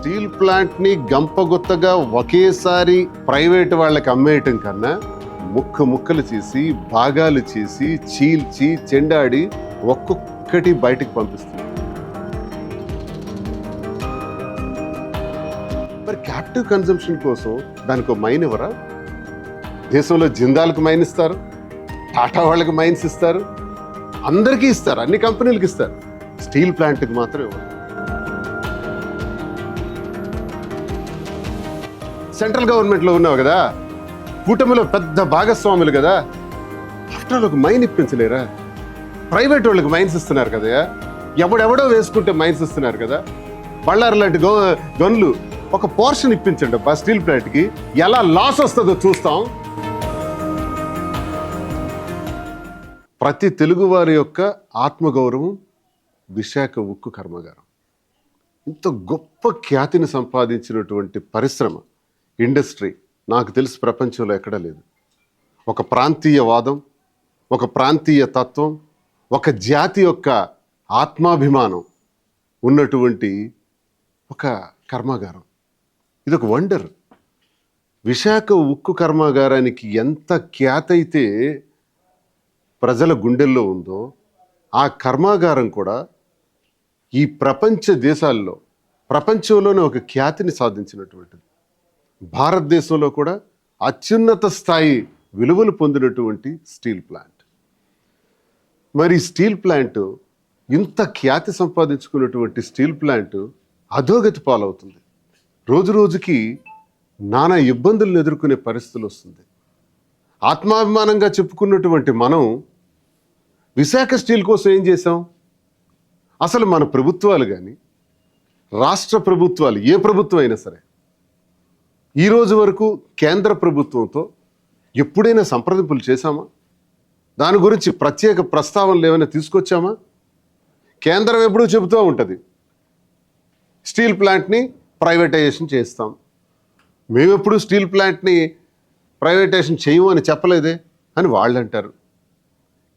Steel ప్లాంట్ని గంపగుత్తగా ఒకేసారి private వాళ్ళకి అమ్మేయటం కన్నా ముక్కలు చేసి భాగాలు చేసి చీల్చి చెండాడి ఒక్కొక్కటి బయటకు పంపిస్తుంది. మరి క్యాప్టివ్ కన్జంప్షన్ కోసం దానికి ఒక మైన్ ఇవ్వరా? దేశంలో జిందాల్కి మైన్ ఇస్తారు, టాటా వాళ్ళకి మైన్స్ ఇస్తారు, అందరికీ ఇస్తారు, అన్ని కంపెనీలకు ఇస్తారు. స్టీల్ ప్లాంట్కి మాత్రం ఇవ్వరు. సెంట్రల్ గవర్నమెంట్లో ఉన్నావు కదా, కూటమిలో పెద్ద భాగస్వాములు కదా, ఆఫ్టర్ ఆల్ ఒక మైన్ ఇప్పించలేరా? ప్రైవేట్ వాళ్ళకి మైన్స్ ఇస్తున్నారు కదా, ఎవడెవడో వేసుకుంటే మైన్స్ ఇస్తున్నారు కదా. బళ్ళారు లాంటి గనులు ఒక పోర్షన్ ఇప్పించండి అబ్బా స్టీల్ ప్లాంట్కి, ఎలా లాస్ వస్తుందో చూస్తాం. ప్రతి తెలుగువారి యొక్క ఆత్మగౌరవం విశాఖ ఉక్కు కర్మాగారం. ఇంత గొప్ప ఖ్యాతిని సంపాదించినటువంటి పరిశ్రమ, ఇండస్ట్రీ నాకు తెలిసి ప్రపంచంలో ఎక్కడా లేదు. ఒక ప్రాంతీయవాదం, ఒక ప్రాంతీయ తత్వం, ఒక జాతి యొక్క ఆత్మాభిమానం ఉన్నటువంటి ఒక కర్మాగారం. ఇదొక వండర్. విశాఖ ఉక్కు కర్మాగారానికి ఎంత ఖ్యాతి అయితే ప్రజల గుండెల్లో ఉందో, ఆ కర్మాగారం కూడా ఈ ప్రపంచ దేశాల్లో, ప్రపంచంలోనే ఒక ఖ్యాతిని సాధించినటువంటిది. భారతదేశంలో కూడా అత్యున్నత స్థాయి విలువలు పొందినటువంటి స్టీల్ ప్లాంట్. మరి స్టీల్ ప్లాంట్, ఇంత ఖ్యాతి సంపాదించుకున్నటువంటి స్టీల్ ప్లాంట్ అధోగతి పాలవుతుంది. రోజు రోజుకి నానా ఇబ్బందులను ఎదుర్కొనే పరిస్థితులు వస్తుంది. ఆత్మాభిమానంగా చెప్పుకున్నటువంటి మనం విశాఖ స్టీల్ కోసం ఏం చేశాం? అసలు మన ప్రభుత్వాలు కానీ, రాష్ట్ర ప్రభుత్వాలు, ఏ ప్రభుత్వం అయినా సరే, ఈరోజు వరకు కేంద్ర ప్రభుత్వంతో ఎప్పుడైనా సంప్రదింపులు చేశామా? దాని గురించి ప్రత్యేక ప్రస్తావనలు ఏమైనా తీసుకొచ్చామా? కేంద్రం ఎప్పుడూ చెబుతూ ఉంటుంది స్టీల్ ప్లాంట్ని ప్రైవేటైజేషన్ చేస్తాం. మేమెప్పుడు స్టీల్ ప్లాంట్ని ప్రైవేటైజేషన్ చేయము అని చెప్పలేదే అని వాళ్ళు అంటారు.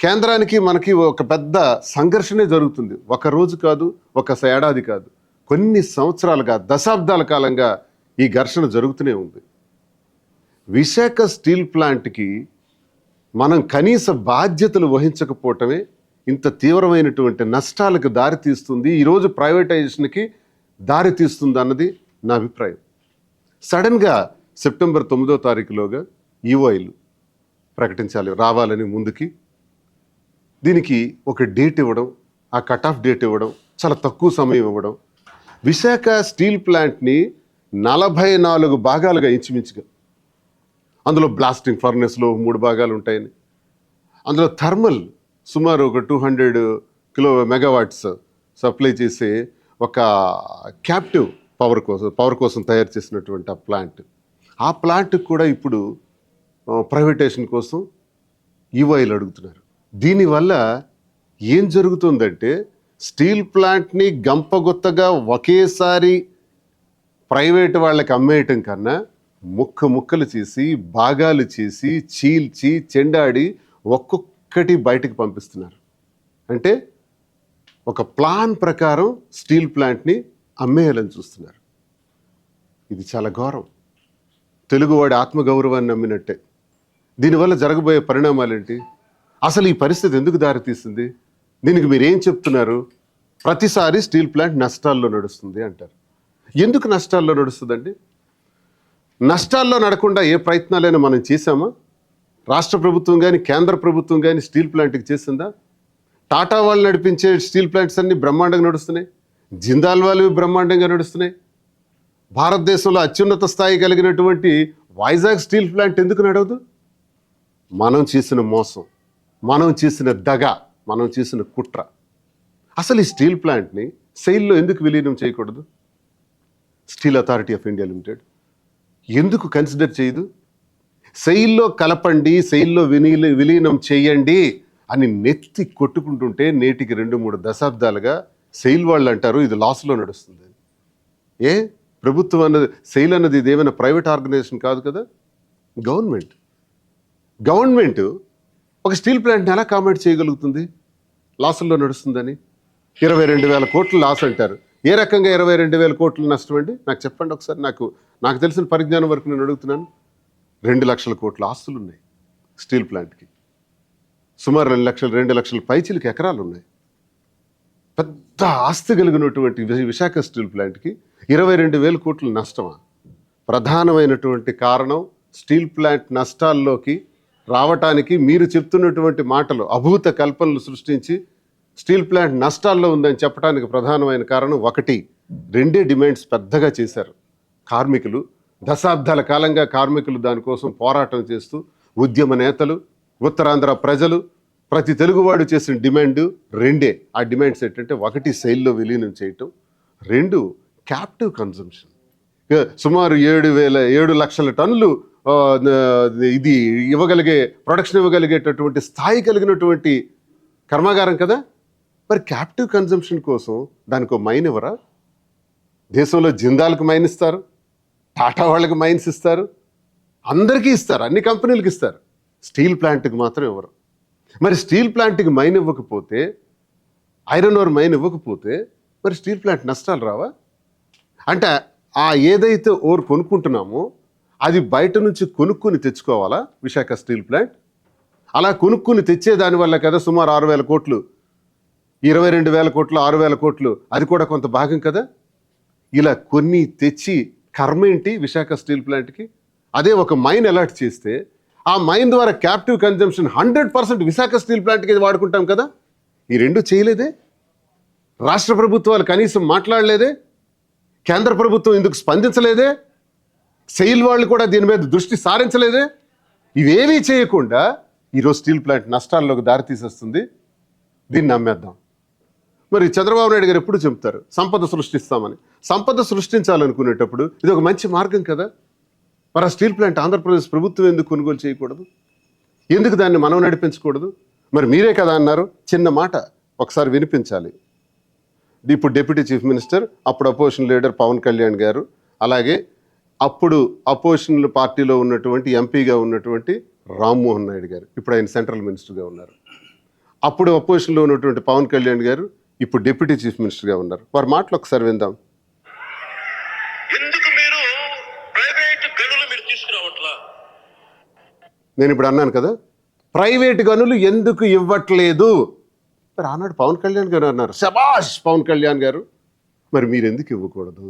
కేంద్రానికి మనకి ఒక పెద్ద సంఘర్షణే జరుగుతుంది. ఒక రోజు కాదు, ఒక ఏడాది కాదు, కొన్ని సంవత్సరాలుగా, దశాబ్దాల కాలంగా ఈ ఘర్షణ జరుగుతూనే ఉంది. విశాఖ స్టీల్ ప్లాంట్కి మనం కనీస బాధ్యతలు వహించకపోవటమే ఇంత తీవ్రమైనటువంటి నష్టాలకు దారితీస్తుంది, ఈరోజు ప్రైవేటైజేషన్కి దారితీస్తుంది అన్నది నా అభిప్రాయం. సడన్గా సెప్టెంబర్ 9వ తారీఖులోగా ఈఓఐలు ప్రకటించాలి, రావాలని ముందుకి. దీనికి ఒక డేట్ ఇవ్వడం, ఆ కట్ ఆఫ్ డేట్ ఇవ్వడం, చాలా తక్కువ సమయం ఇవ్వడం. విశాఖ స్టీల్ ప్లాంట్ని 44 భాగాలుగా ఇంచుమించుగా, అందులో బ్లాస్టింగ్ ఫర్నెస్లో 3 భాగాలు ఉంటాయని, అందులో థర్మల్ సుమారు ఒక 200 మెగావాట్స్ సప్లై చేసే ఒక క్యాప్టివ్ పవర్ కోసం తయారు చేసినటువంటి ఆ ప్లాంట్కి కూడా ఇప్పుడు ప్రైవేటైజేషన్ కోసం ఈఓఐలు అడుగుతున్నారు. దీనివల్ల ఏం జరుగుతుందంటే, స్టీల్ ప్లాంట్ని గంపగుత్తగా ఒకేసారి ప్రైవేట్ వాళ్ళకి అమ్మేయటం కన్నా ముక్కలు చేసి భాగాలు చేసి చీల్చి చెండాడి ఒక్కొక్కటి బయటకు పంపిస్తున్నారు. అంటే ఒక ప్లాన్ ప్రకారం స్టీల్ ప్లాంట్ని అమ్మేయాలని చూస్తున్నారు. ఇది చాలా ఘోరం. తెలుగువాడి ఆత్మగౌరవాన్ని నమ్మినట్టే. దీనివల్ల జరగబోయే పరిణామాలు ఏంటి? అసలు ఈ పరిస్థితి ఎందుకు దారితీస్తుంది? దీనికి మీరేం చెప్తున్నారు? ప్రతిసారి స్టీల్ ప్లాంట్ నష్టాల్లో నడుస్తుంది అంటారు. ఎందుకు నష్టాల్లో నడుస్తుందండి? నష్టాల్లో నడకుండా ఏ ప్రయత్నాలైనా మనం చేశామా? రాష్ట్ర ప్రభుత్వం కానీ, కేంద్ర ప్రభుత్వం కానీ స్టీల్ ప్లాంట్కి చేసిందా? టాటా వాళ్ళు నడిపించే స్టీల్ ప్లాంట్స్ అన్నీ బ్రహ్మాండంగా నడుస్తున్నాయి, జిందాల్ వాళ్ళు బ్రహ్మాండంగా నడుస్తున్నాయి. భారతదేశంలో అత్యున్నత స్థాయి కలిగినటువంటి వైజాగ్ స్టీల్ ప్లాంట్ ఎందుకు నడవదు? మనం చేసిన మోసం, మనం చేసిన దగ, మనం చేసిన కుట్ర. అసలు ఈ స్టీల్ ప్లాంట్ని సెయిల్లో ఎందుకు విలీనం చేయకూడదు? Steel authority of India limited ఎందుకు కన్సిడర్ చేయదు? సెయిల్లో కలపండి, సెయిల్లో విలీనం చేయండి అని నెత్తి కొట్టుకుంటుంటే నేటికి 2-3 దశాబ్దాలుగా సెయిల్ వాళ్ళు అంటారు ఇది లాస్లో నడుస్తుంది. ఏ ప్రభుత్వం అన్నది, సెయిల్ అన్నది ఇదేమైనా ప్రైవేట్ ఆర్గనైజేషన్ కాదు కదా, గవర్నమెంట్ ఒక స్టీల్ ప్లాంట్ని ఎలా కామెంట్ చేయగలుగుతుంది లాసుల్లో నడుస్తుందని? 22,000 కోట్లు లాస్ అంటారు. ఏ రకంగా 22,000 కోట్లు నష్టం అండి? నాకు చెప్పండి ఒకసారి. నాకు తెలిసిన పరిజ్ఞానం వరకు నేను అడుగుతున్నాను. 2,00,000 కోట్ల ఆస్తులు ఉన్నాయి స్టీల్ ప్లాంట్కి. సుమారు 2 లక్షల పైచిలకు ఎకరాలు ఉన్నాయి. పెద్ద ఆస్తి కలిగినటువంటి విశాఖ స్టీల్ ప్లాంట్కి 22,000 కోట్ల నష్టమా? ప్రధానమైనటువంటి కారణం స్టీల్ ప్లాంట్ నష్టాల్లోకి రావటానికి మీరు చెప్తున్నటువంటి మాటలు అభూత కల్పనలు సృష్టించి స్టీల్ ప్లాంట్ నష్టాల్లో ఉందని చెప్పడానికి ప్రధానమైన కారణం ఒకటి, 2 డిమాండ్స్ పెద్దగా చేశారు కార్మికులు. దశాబ్దాల కాలంగా కార్మికులు దానికోసం పోరాటం చేస్తూ ఉద్యమ నేతలు, ఉత్తరాంధ్ర ప్రజలు, ప్రతి తెలుగువాడు చేసిన డిమాండ్ 2. ఆ డిమాండ్స్ ఏంటంటే, 1 సెయిల్లో విలీనం చేయటం, 2 క్యాప్టివ్ కన్జంప్షన్. సుమారు 7 లక్షల టన్నులు ఇది ప్రొడక్షన్ ఇవ్వగలిగేటటువంటి స్థాయి కలిగినటువంటి కర్మాగారం కదా. మరి క్యాప్టివ్ కన్జంప్షన్ కోసం దానికి మైన్ ఇవ్వరా? దేశంలో జిందాల్కి మైన్ ఇస్తారు, టాటా వాళ్ళకి మైన్స్ ఇస్తారు, అందరికీ ఇస్తారు, అన్ని కంపెనీలకు ఇస్తారు. స్టీల్ ప్లాంట్కి మాత్రం ఇవ్వరు. మరి స్టీల్ ప్లాంట్కి మైన్ ఇవ్వకపోతే, ఐరన్ ఓర్ మైన్ ఇవ్వకపోతే మరి స్టీల్ ప్లాంట్ నష్టాలు రావా? అంటే ఏదైతే ఓర్ కొనుక్కుంటున్నామో అది బయట నుంచి కొనుక్కుని తెచ్చుకోవాలా విశాఖ స్టీల్ ప్లాంట్? అలా కొనుక్కుని తెచ్చే దానివల్ల కదా సుమారు 6,000 కోట్లు, 22,000 కోట్లు, 6,000 కోట్లు, అది కూడా కొంత భాగం కదా. ఇలా కొన్ని తెచ్చి కర్మేంటి విశాఖ స్టీల్ ప్లాంట్కి? అదే ఒక మైన్ అలాట్ చేస్తే ఆ మైన్ ద్వారా క్యాప్టివ్ కన్జంప్షన్ 100% విశాఖ స్టీల్ ప్లాంట్కి వాడుకుంటాం కదా. ఈ 2 చేయలేదే. రాష్ట్ర ప్రభుత్వాలు కనీసం మాట్లాడలేదే. కేంద్ర ప్రభుత్వం ఇందుకు స్పందించలేదే. సెయిల్ వాళ్ళు కూడా దీని మీద దృష్టి సారించలేదే. ఇవేవీ చేయకుండా ఈరోజు స్టీల్ ప్లాంట్ నష్టాల్లోకి దారితీసేస్తుంది. దీన్ని నమ్మేద్దాం. మరి చంద్రబాబు నాయుడు గారు ఎప్పుడు చెప్తారు సంపద సృష్టిస్తామని. సంపద సృష్టించాలనుకునేటప్పుడు ఇది ఒక మంచి మార్గం కదా. మరి ఆ స్టీల్ ప్లాంట్ ఆంధ్రప్రదేశ్ ప్రభుత్వం ఎందుకు కొనుగోలు చేయకూడదు? ఎందుకు దాన్ని మనం నడిపించకూడదు? మరి మీరే కదా అన్నారు. చిన్న మాట ఒకసారి వినిపించాలి. ఇప్పుడు డిప్యూటీ చీఫ్ మినిస్టర్, అప్పుడు అపోజిషన్ లీడర్ పవన్ కళ్యాణ్ గారు, అలాగే అప్పుడు అపోజిషన్ పార్టీలో ఉన్నటువంటి ఎంపీగా ఉన్నటువంటి రామ్మోహన్ నాయుడు గారు, ఇప్పుడు ఆయన సెంట్రల్ మినిస్టర్గా ఉన్నారు. అప్పుడు అపోజిషన్లో ఉన్నటువంటి పవన్ కళ్యాణ్ గారు ఇప్పుడు డిప్యూటీ చీఫ్ మినిస్టర్గా ఉన్నారు. వారి మాటలు ఒకసారి విందాం. నేను ఇప్పుడు అన్నాను కదా, ప్రైవేట్ గనులు ఎందుకు ఇవ్వట్లేదు? మరి ఆనాడు పవన్ కళ్యాణ్ గారు అన్నారు, శబాష్ పవన్ కళ్యాణ్ గారు. మరి మీరు ఎందుకు ఇవ్వకూడదు?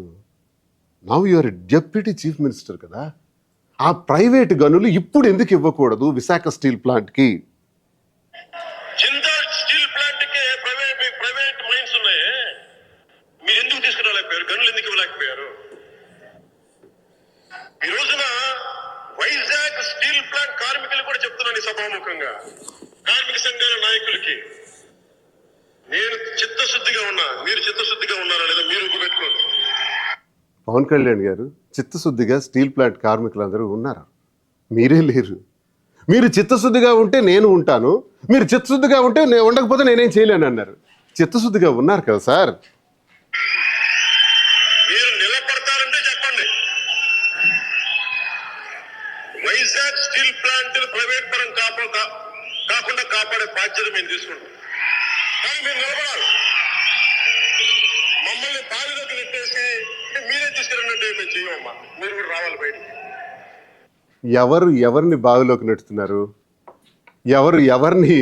Now you are deputy chief minister కదా. ఆ ప్రైవేట్ గనులు ఇప్పుడు ఎందుకు ఇవ్వకూడదు విశాఖ స్టీల్ ప్లాంట్కి? వైజాగ్ స్టీల్ ప్లాంట్ కార్మికులు కూడా చెప్తున్నాను సభాముఖంగా, కార్మిక సంఘాల నాయకులకి, నేను చిత్తశుద్ధిగా ఉన్నా, మీరు చిత్తశుద్ధిగా ఉన్నారా లేదా మీరు పెట్టుకోండి. పవన్ కళ్యాణ్ గారు చిత్తశుద్ధిగా స్టీల్ ప్లాంట్ కార్మికులందరూ ఉన్నారా? మీరే లేరు. మీరు చిత్తశుద్ధిగా ఉంటే నేను ఉంటాను, మీరు చిత్తశుద్ధిగా ఉంటే నేను ఉండకపోతే నేనేం చేయలేను అన్నారు. చిత్తశుద్ధిగా ఉన్నారు కదా సార్. మీరు నిలబడతారంటే చెప్పండి. వైజాగ్ స్టీల్ ప్లాంట్ ప్రైవేట్ పరం కాకుండా కాపాడే బాధ్యత మేము తీసుకుంటాం. కానీ మీరు నిలబడాలి. మమ్మల్ని బావిలోకి నెట్టేసి మీరే తీసుకురండి మేము చేయమమ్మా. మీరు కూడా రావాలి బయటికి. ఎవరిని బావిలోకి నెట్టుతున్నారు? ఎవరిని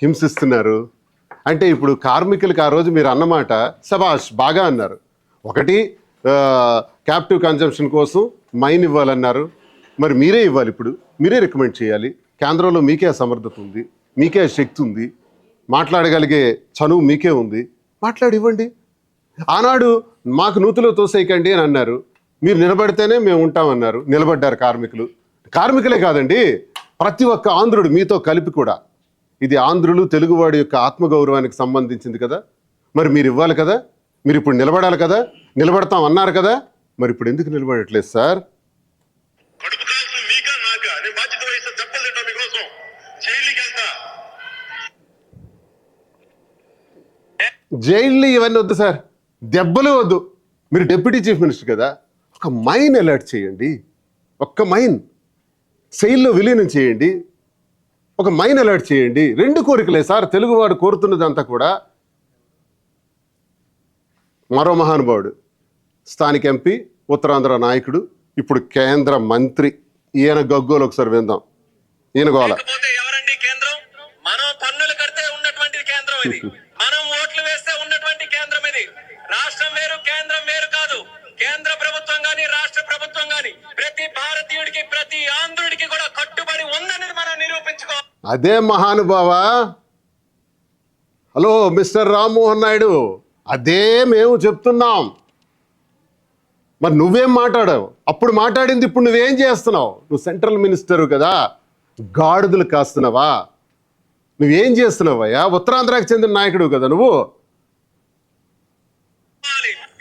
హింసిస్తున్నారు? అంటే ఇప్పుడు కార్మికులకు ఆ రోజు మీరు అన్నమాట శబాష్ బాగా అన్నారు. ఒకటి క్యాప్టివ్ కన్జంప్షన్ కోసం మైన్ ఇవ్వాలన్నారు. మరి మీరే ఇవ్వాలి, ఇప్పుడు మీరే రికమెండ్ చేయాలి. కేంద్రంలో మీకే ఆ సమర్థత ఉంది, మీకే ఆ శక్తి ఉంది, మాట్లాడగలిగే చనువు మీకే ఉంది, మాట్లాడి ఇవ్వండి. ఆనాడు మాకు నూతిలో తోసేయకండి అని అన్నారు. మీరు నిలబడితేనే మేము ఉంటామన్నారు, నిలబడ్డారు కార్మికులు. కార్మికులే కాదండి, ప్రతి ఒక్క ఆంధ్రుడు మీతో కలిపి కూడా. ఇది ఆంధ్రులు తెలుగువాడి యొక్క ఆత్మగౌరవానికి సంబంధించింది కదా. మరి మీరు ఇవ్వాలి కదా, మీరు ఇప్పుడు నిలబడాలి కదా, నిలబడతాం అన్నారు కదా. మరి ఇప్పుడు ఎందుకు నిలబడట్లేదు సార్? జైళ్ళు ఇవన్నీ వద్దు సార్, దెబ్బలు వద్దు. మీరు డిప్యూటీ చీఫ్ మినిస్టర్ కదా, ఒక మైన్ అలర్ట్ చేయండి. ఒక్క మైన్ సెయిల్లో విలీనం చేయండి, ఒక మైన్ అలర్ట్ చేయండి. 2 కోరికలే సార్ తెలుగువాడు కోరుతున్నదంతా కూడా. మరో మహానుభావుడు, స్థానిక ఎంపీ, ఉత్తరాంధ్ర నాయకుడు, ఇప్పుడు కేంద్ర మంత్రి. ఈయన గగ్గోలు ఒకసారి విందాం. ఈయన గోల. లేకపోతే ఎవరండి కేంద్రం? మనం పన్నులు కడితే ఉన్నటువంటి కేంద్రం ఇది. మనం ఓట్లు వేస్తే ఉన్నటువంటి కేంద్రం ఇది. రాష్ట్రం వేరు, కేంద్రం వేరు కాదు. కేంద్ర ప్రభుత్వం గాని, రాష్ట్ర ప్రభుత్వం గాని ప్రతి భారతీయుడికి, ప్రతి ఆంధ్రుడికి కూడా కట్టుబడి ఉందని మనం నిరూపించుకోవాలి. అదే మహానుభావ. హలో మిస్టర్ రామ్మోహన్ నాయుడు, అదే మేము చెప్తున్నాం. మరి నువ్వేం మాట్లాడావు? అప్పుడు మాట్లాడింది ఇప్పుడు నువ్వేం చేస్తున్నావు? నువ్వు సెంట్రల్ మినిస్టర్ కదా, గాడిదలు కాస్తున్నావా? నువ్వేం చేస్తున్నావయ్యా? ఉత్తరాంధ్రకి చెందిన నాయకుడు కదా నువ్వు.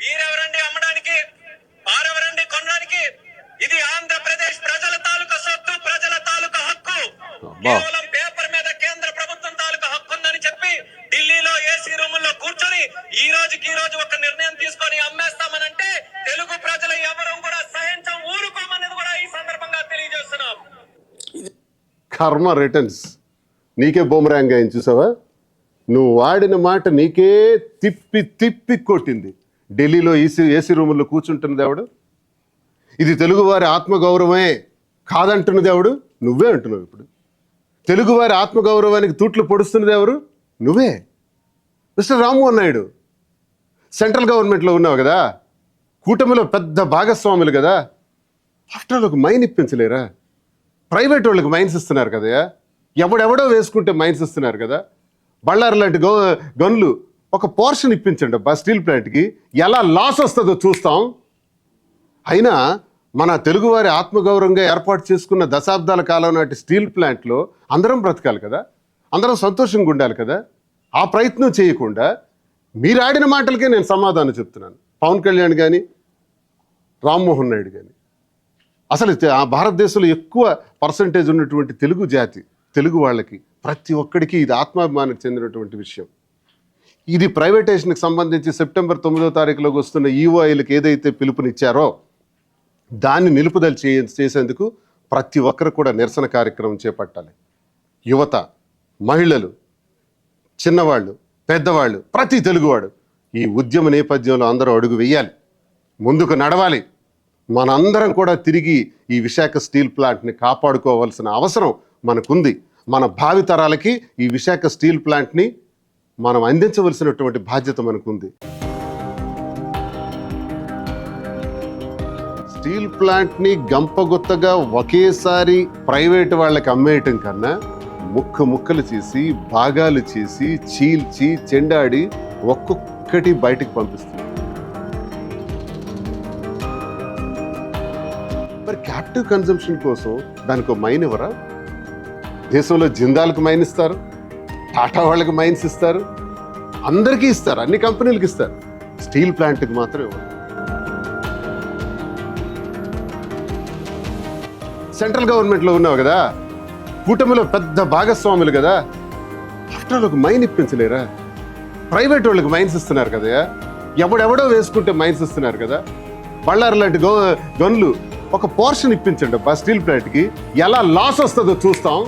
వీరెవరండి అమ్మడానికి, వారెవరండి కొనడానికి? ఇది ఆంధ్రప్రదేశ్ ప్రజల తాలూకా సొత్తు, ప్రజల తాలూకా హక్కు. కేవలం పేపర్ మీద కేంద్ర ప్రభుత్వం తాలూకా హక్కు ఉందని చెప్పి ఢిల్లీలో ఏసీ రూముల్లో కూర్చొని ఈ రోజుకి ఒక నిర్ణయం తీసుకొని అమ్మేస్తామనంటే తెలుగు ప్రజలు ఎవరు కూడా సహించం, ఊరుకోమనేది కూడా ఈ సందర్భంగా తెలియజేస్తున్నాం. కర్మ రిటర్న్స్. నీకే బూమరాంగ్ అయింది చూసావా? నువ్వు వాడిన మాట నీకే తిప్పి తిప్పి కొట్టింది. ఢిల్లీలో ఏసీ రూముల్లో కూర్చుంటున్నది ఎవడు? ఇది తెలుగువారి ఆత్మగౌరవమే కాదంటున్నది ఎవడు? నువ్వే అంటున్నావు. ఇప్పుడు తెలుగువారి ఆత్మగౌరవానికి తూట్లు పొడుస్తున్నది ఎవరు? నువ్వే. మిస్టర్ రామ్మోహన్ నాయుడు, సెంట్రల్ గవర్నమెంట్లో ఉన్నావు కదా, కూటమిలో పెద్ద భాగస్వాములు కదా, ఆఫ్టర్ ఒక మైన్ ఇప్పించలేరా? ప్రైవేట్ వాళ్ళకి మైన్స్ ఇస్తున్నారు కదా, ఎవడెవడో వేసుకుంటే మైన్స్ ఇస్తున్నారు కదా. బళ్ళారు లాంటి గన్లు ఒక పోర్షన్ ఇప్పించండి అబ్బా స్టీల్ ప్లాంట్కి. ఎలా లాస్ వస్తుందో చూస్తాం. అయినా మన తెలుగువారి ఆత్మగౌరవంగా ఏర్పాటు చేసుకున్న దశాబ్దాల కాలం నాటి స్టీల్ ప్లాంట్లో అందరం బ్రతకాలి కదా, అందరం సంతోషంగా ఉండాలి కదా. ఆ ప్రయత్నం చేయకుండా మీరు ఆడిన మాటలకే నేను సమాధానం చెప్తున్నాను. పవన్ కళ్యాణ్ కానీ, రామ్మోహన్ నాయుడు కానీ, అసలు ఆ భారతదేశంలో ఎక్కువ పర్సంటేజ్ ఉన్నటువంటి తెలుగు జాతి, తెలుగు వాళ్ళకి ప్రతి ఒక్కడికి ఇది ఆత్మాభిమానానికి చెందినటువంటి విషయం. ఇది ప్రైవేటైజేషన్కి సంబంధించి సెప్టెంబర్ 9వ తారీఖులోకి వస్తున్న ఈఓఐలకు ఏదైతే పిలుపునిచ్చారో దాన్ని నిలుపుదల చేసేందుకు ప్రతి ఒక్కరు కూడా నిరసన కార్యక్రమం చేపట్టాలి. యువత, మహిళలు, చిన్నవాళ్ళు, పెద్దవాళ్ళు, ప్రతి తెలుగువాడు ఈ ఉద్యమ నేపథ్యంలో అందరూ అడుగు వేయాలి, ముందుకు నడవాలి. మనందరం కూడా తిరిగి ఈ విశాఖ స్టీల్ ప్లాంట్ని కాపాడుకోవాల్సిన అవసరం మనకుంది. మన భావితరాలకి ఈ విశాఖ స్టీల్ ప్లాంట్ని మనం అందించవలసినటువంటి బాధ్యత మనకుంది. స్టీల్ ప్లాంట్ని గంపగుత్తగా ఒకేసారి ప్రైవేట్ వాళ్ళకి అమ్మేయటం కన్నా ముక్కలు చేసి, భాగాలు చేసి, చీల్చి, చెండాడి ఒక్కొక్కటి బయటికి పంపిస్తుంది. మరి క్యాప్టివ్ కన్జంప్షన్ కోసం దానికి ఒక మైన్ ఇవ్వరా? దేశంలో జిందాల్కి మైన్ ఇస్తారు, టాటా వాళ్ళకి మైన్స్ ఇస్తారు, అందరికీ ఇస్తారు, అన్ని కంపెనీలకు ఇస్తారు. స్టీల్ ప్లాంట్కి మాత్రం ఇవ్వరు. సెంట్రల్ గవర్నమెంట్లో ఉన్నావు కదా, కూటమిలో పెద్ద భాగస్వాములు కదా, ఆఫ్టర్ ఒక మైన్ ఇప్పించలేరా? ప్రైవేట్ వాళ్ళకి మైన్స్ ఇస్తున్నారు కదా, ఎవడెవడో వేసుకుంటే మైన్స్ ఇస్తున్నారు కదా. బళ్ళారు లాంటి గన్లు ఒక పోర్షన్ ఇప్పించండి అబ్బా స్టీల్ ప్లాంట్కి. ఎలా లాస్ వస్తుందో చూస్తాం.